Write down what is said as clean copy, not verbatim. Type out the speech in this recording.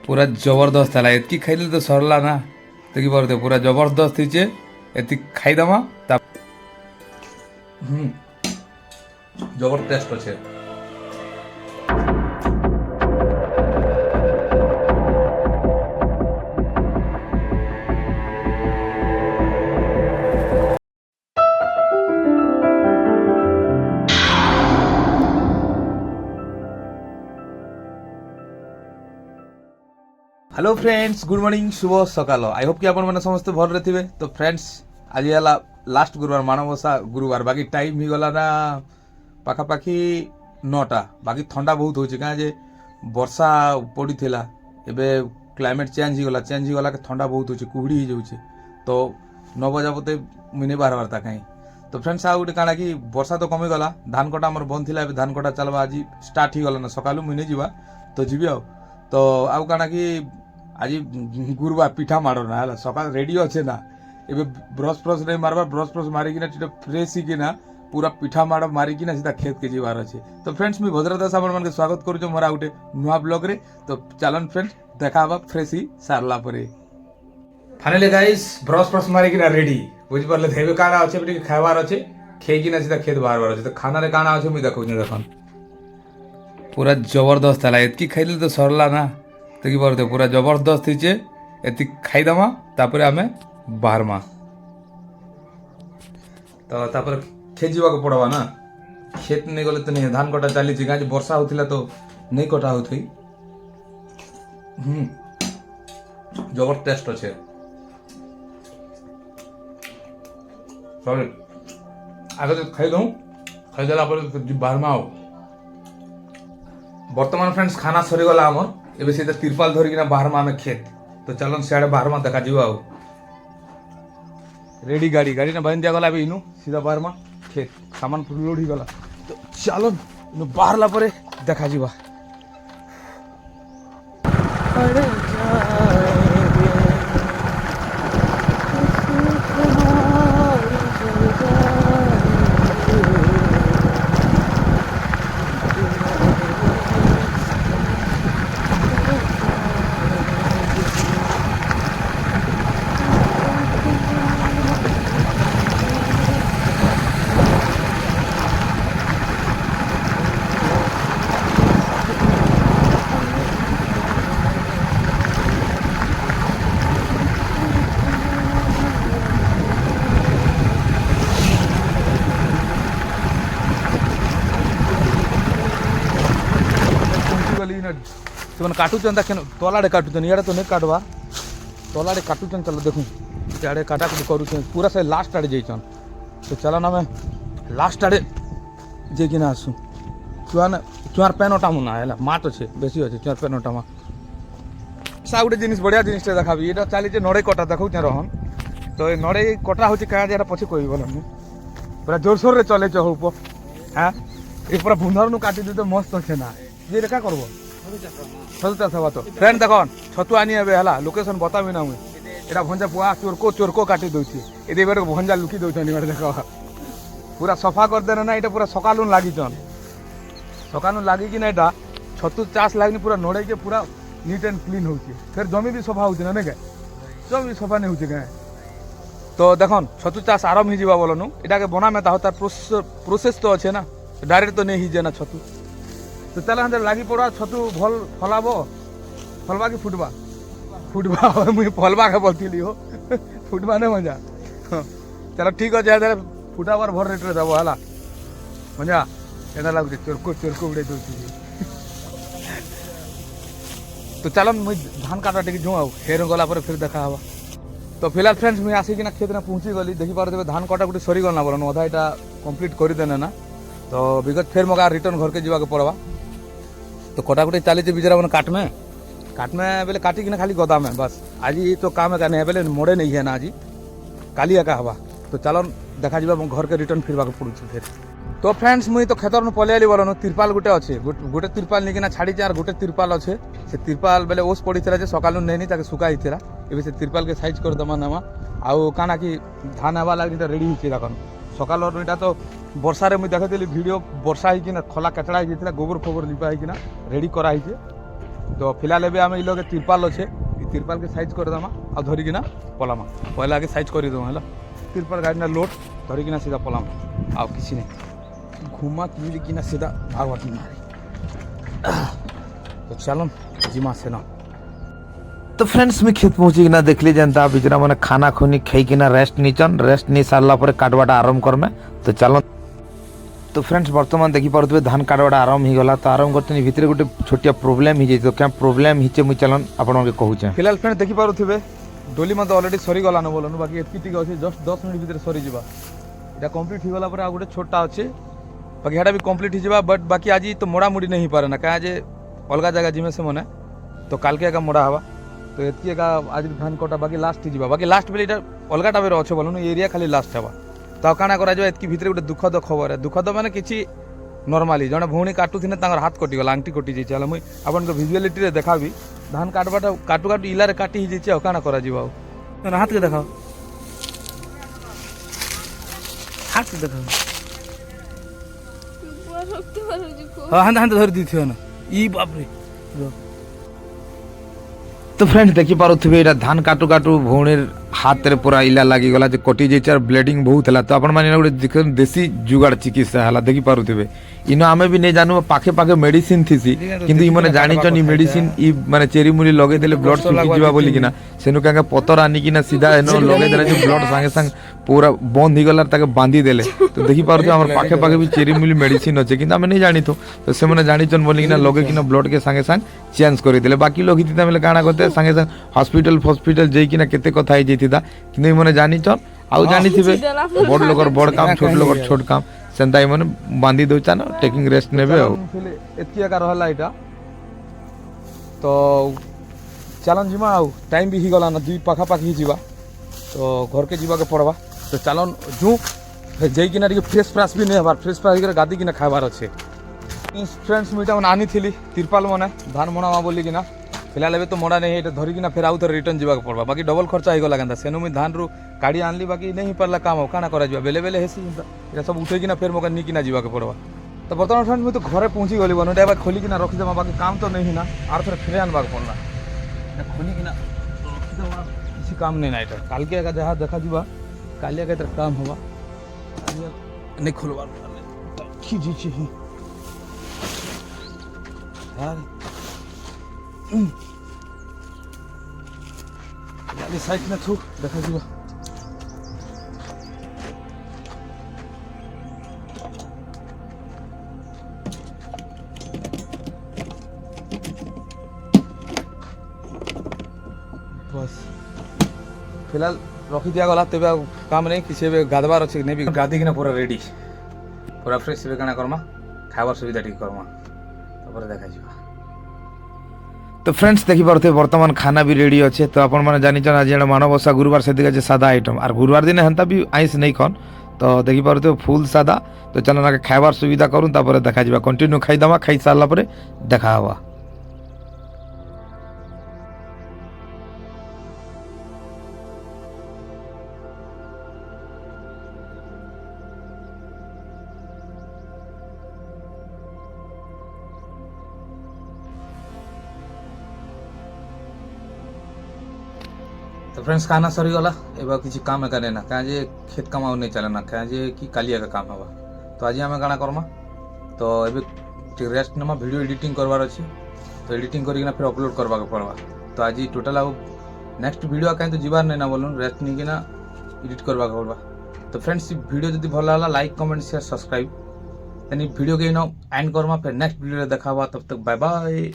पूरा जबरदस्त है एतकी खाइले तो सरला ना देखी पारे पूरा जबरदस्त होचे एति खाईदमा जबर टेस्ट अच्छे। हेलो फ्रेंड्स गुड मॉर्निंग शुभ सकाल आई होप कि आपण मैंने समस्त भल रे थिबे। तो फ्रेंड्स आज है लास्ट गुरुवार मानवसा गुरुवार बाकी टाइम ही गला ना पाखापाखि 9टा बाकी ठंडा बहुत होचे क्या जे वर्षा पड़ी थिला एबे क्लाइमेट चेंज ही गला के ठंडा बहुत होचे कुहुड़ी ही जाउचे तो 9 बजा बते मुने बाहर वार्ता कहीं। तो फ्रेंड्स आ गोटे काଣା कि वर्षा तो कमी गला धान कटा हमर बंद थिला एबे धान कटा चलबा आज स्टार्ट ही गला ना सकालू मुने जीवा तो जीवी आ तो आउ काଣା कि आज गुरुवार पिठा मारो ना है सकाल रेडी अच्छे ना एबे ब्रश फ्रश नहीं मारबा ब्रश मारिकी फ्रेश ही ना पूरा पिठा माड़ मारिकी सीधा खेत के जीवार अच्छे। तो फ्रेंड्स मुझे भद्रदास आपण मन के स्वागत करूँ मोर गोटे नुआ ब्लॉग रे। तो चलन फ्रेंड्स देखा फ्रेश ही सारला परे फाइनली गाइस ब्रश मारिकी रेडी बुझी पारे थे काଣା अच्छे खाइबार अच्छे खेकिना सीधा खेत बाहर अच्छे। तो खाना रे काଣା अच्छे मुझे देखो देखन पूरा जबरदस्त है एतकी खाइले तो सरला ना देखी पारे पूरा जबरदस्त होचे एति खाईदमा तापर आमे बाहरमा तो तापर खेत जीवा को पड़वा ना खेत नहीं गले तो नहीं धान कटा चली गाँव वर्षा होता तो नहीं कटा हो जबर टेस्ट अच्छे आगे तो खाई दूँ खाईदेला बाहरमा आओ बर्तमान फ्रेंड्स खाना सरीगला आमर एबे सीधा तिरपाल धरिकिना बाहरमा आमे खेत। तो चलन सियाड़े बाहरमा देखा जीवा आओ रेडी गाड़ी गाड़ी ना बन दिया गला अभी इनु सीधा बाहरमा खेत सामान पूरा लोड ही गला। तो चलन इनु बाहरला परे देखा जीवा से काटुचन देखें तलाड़े काटुचन इे तो नहीं काटवा तलाड़े काटुचन चलो देखूँ इे काटाकुटी करुचन पूरा से लास्ट आड़े जाइछन। तो चलन आम लास्ट आड़े जाइकिना आसू चुआर पेन अटामु ना है माट अच्छे बेसी अच्छे चुआर पेन अटामा सा गोटे जिनिस बढ़िया जिनिस देखाबी ये चली नड़े कटा देखो रहन। तो नड़े कटा हूँ क्या पछे कह बोल पूरा जोरसोर रे चले चुप हाँ ये पूरा बुंदर काटी दी तो मस्त अच्छे ना ये क्या करब छतु चाष हवा। तो फ्रेंड देख छतु आनी है लोकेशन बताबी ना मुझे यहाँ भंजा पुआ चोरको काटी दूसरी ये भंजा लुकी दौन देख पूरा सफा करदे ना ये पूरा सकालू लगिचन सकालू लगिकी ना यहाँ छतु चाष लगनी पूरा नड़े के पूरा नीट एंड क्लीन हो फिर जमी भी सफा होना ना क्या जमी सफा नहीं हो क्या। तो देखन छतु चाष आरंभ ही बोलनु यहाँ के बना में तार प्रोसेस तो अच्छे ना डायरेक्ट तो नहीं हिजे ना छतु। तो चल हम लगी पड़ा छतु भल फलाब फलवा कि फुटवा मुझे फलवा के बोलती हो फुटवा नहीं मजा चलो ठीक अच्छे फुटाबार भर रेट देव है मजा एना लगुच चोरको उड़े दूसरी। तो चलन मुझे धान काटा टे जो फेर गला फिर देखा हवा। तो फिलहाल फ्रेंड्स मुझे आसिकिना खेत में पहुँची गली देखी पारे धान काटा गुटी सरीगल ना बोलन अधा यहाँ कम्प्लीट करदेने ना। तो विगत फिर मगा रिटर्न घर के जीवा पड़वा। तो कटाकुटी चली बिचरा मैंने काट में बेले काटिकी खाली गदा में बस आज तो काम है नहीं बेले मोड़े नहीं है ना आज काली एका हवा। तो चलन देखा जा घर के रिटर्न फिर पड़ू फिर। तो फ्रेंड्स मुझे तो खेतर पलि आली बोलन तिरपाल गोटे अच्छे गोटे तिरपाल नहीं छाड़ी और गोटे तिरपाल अच्छे से तिरपाल बेले ओस पड़ी था सकालू नहीं सुखाई था ये से तिरपाल के साइज करदमा नमा आउ काना कि धान हवा लगे रेडी होती देखन सकाल यहाँ तो वर्षा मुझे देखी भिड वर्षा होना खला केचड़ा होता गोबर फोबर लिपा होना रेडी कराई। तो फिलहाल एबे आम इलोगे तिरपाल अच्छे तिरपाल के साइज कर देमा आ धरिकिना पलामा पहले आगे साइज कर देमा है तिरपाल गाड़ी ना लोड धरिकिना सीधा पलामा आ किसी नहीं घुमा किना सीधा भागवत मारे तो चलो जिमा से ना तो फ्रेंड्स मैं खेत पहुंची ना देखली जनता बिचरा मैंने खाना खुनी खाई किना रेस्ट नहीं सारला पर काटवाटा आरंभ करमे तो चलो तो फ्रेंड्स बर्तमान देखी पारे धान काटवाटा आरंभ हो गला तो आरंभ करते भितर गोटे छोटिया प्रोब्लेम हो जाए तो क्या प्रोब्लेम हिचे मुझे चलन आपन कहूचे फिलहाल फ्रेंड देखी पारे डोली मत अलरेडी सरी गलान बोलन बाकी एतकी अच्छे जस्ट 10 मिनट भीतर सरी जा कम्प्लीट हो गला पर आ गोटे छोटा अच्छे बाकी हेटा भी कम्प्लीट हो बट बाकी आज तो मोड़ा मुड़ी नहीं पारे ना क्या आज अलग जगह जिमे से मने तो काल के एका मोड़ा हवा तो एतकी एका आज धान कटा बाकी लास्ट ही बाकी लास्ट बेले अलग टाइप अच्छे बोलन एरिया खाली लास्ट हवा तो काଣା କରାଯିବ ଏତକି ଭିତରେ ଗୋଟେ ଦୁଃଖଦ ଖବର ଦୁଃଖଦ ମାନେ କିଛି ନର୍ମାଲି ଜଣେ ଭଉଣୀ କାଟୁଥିଲେ ତାଙ୍କର ହାତ କଟିଗଲା ଆଙ୍ଟି କଟି ଯାଇଛି ହେଲା ମୁଇଁ ଆପଣଙ୍କ ଭିଜୁଆଲିଟିରେ ଦେखाବି ଧାନ କାଟବାଟା କାଟୁ କାଟୁ ଇଲାରେ କାଟି ହେଇଯାଇଛି ଆଉ କାଣା କରାଯିବ ଆଉ ହାତକେ ଦେଖାଅ ହାତକେ ଦେଖାଅ ହଁ ହାତ ହାତ ଧରି ଦେଇଥିବ ନା ଇ ବାପରେ तो फ्रेंड्स देखी पारे यहाँ धान काटू काटू भौणी हाथ रे पूरा इला लगी गला कटि जाइए और ब्लीडिंग बहुत है तो आपण मैंने गोटे देसी जुगाड़ चिकित्सा है देखी पारे इन आम भी नहीं जानू पाखे पाखे मेडिसिन थी किंतु इमने जानिछन ई मेडिसिन ई माने चेरी मुली लगे देले ब्लड सुखी जीवा बोली किना सेनु कांगे पतर आनी किना सीधा एनो लगे देले जो ब्लड संगे संग पूरा बंद ही गला ताके बांधी देले तो देखी पारे हमर पाखे पाखे भी चेरी मुली मेडिसिन अच्छे किंतु आम नहीं जानी तो से मैंने जानिछन बोली किना लगे किना ब्लड के संगे संग चेंज कर देले बाकी लोग हिती तमेले काना करते संगे संग हॉस्पिटल जाई किना केते कथा ही जैतिदा किंतु इमने जानिछन आउ जानी थिबे बड़ लोगर बड़ काम छोट लोगर छोट काम सेंता इमने बांधी दोचा ना टेकिंग रेस्ट नेबे आ एतकी एका रहला इटा तो चलन जिमा आउ टाइम भी ही गला ना दुई पाखा पाखी जीवा तो घर के जीवा के पड़वा तो चलन जू जाई किना टिके फ्रेश फ्रेश भी नहीं हबार फ्रेश फ्रेश कर गादी किना खाइबार अच्छे फ्रेंड्स मुइटा मन आनी थिली तिरपाल मने धान मोणामा बोली किना फिलहाल एबे तो मोड़ा नहीं है धरिक फिर आउ थे रिटर्न जावा पड़वा बाकी डबल खर्चा हो गला केनता सेनु मुई धान रु काढ़ी आनली बाकी नहीं पारला काम हो काना करा जा बेले बेले हेसी ये सब उठेकिना फिर मोका निकिना जावा के पड़वा तो बर्तमान फ्रेंड मुई तो घरे पहुंची गली बनो एबा खोली किना रखी देमा बाकी काम तो नहीं ना आर थोड़े फिर आनबा पड़ला खोली किना रखी देमा किसी काम नहीं ना एटा काल के एका जहा देखा जीवा कालिया के तरह काम होवा नहीं खोलवा खींची छी यार साइड में थू देखा जीवा बस फिलहाल रखी दिया गला तेबे काम नहीं किसी गाधबार अच्छे नहीं भी गाधी किना पूरा रेडी पूरा फ्रेश काना करमा खाइबार सुविधा ठीक करमा तापर देखा जीवा तो फ्रेंड्स देखी पारे बर्तमान खाना भी रेडी अच्छे तो अपन मैंने जानी आज मानवसा गुरुवार से दिखे सादा आइटम और गुरुवार दिन हेन्ता भी आइस नहीं खन तो देखी पारे फुल सादा तो चलो ना खाइबार सुविधा करूँ देखा जा कंटिन्यू खाईदमा खाई सारा देखा हवा तो फ्रेंड्स खाना सरी गला एबा किसी काम है करे ना क्या जे खेत काम नहीं चले ना क्या जे कि कालिया का काम हवा तो आज आम काना करमा तो एबे रेस्ट नमा वीडियो एडिटिंग करवार अच्छे तो एडिटिंग करके फिर अपलोड करवा के पड़वा तो आज टोटल आ नेक्स्ट वीडियो कहीं तो जीवार नहीं ना बोलूँ रेस्ट नहीं कि ना एडिट करवा के पड़वा तो फ्रेंड्स वीडियो जब भल है like comment share subscribe video के एंड करमा फिर नेक्स्ट वीडियो देखा तब तक बाय बाय।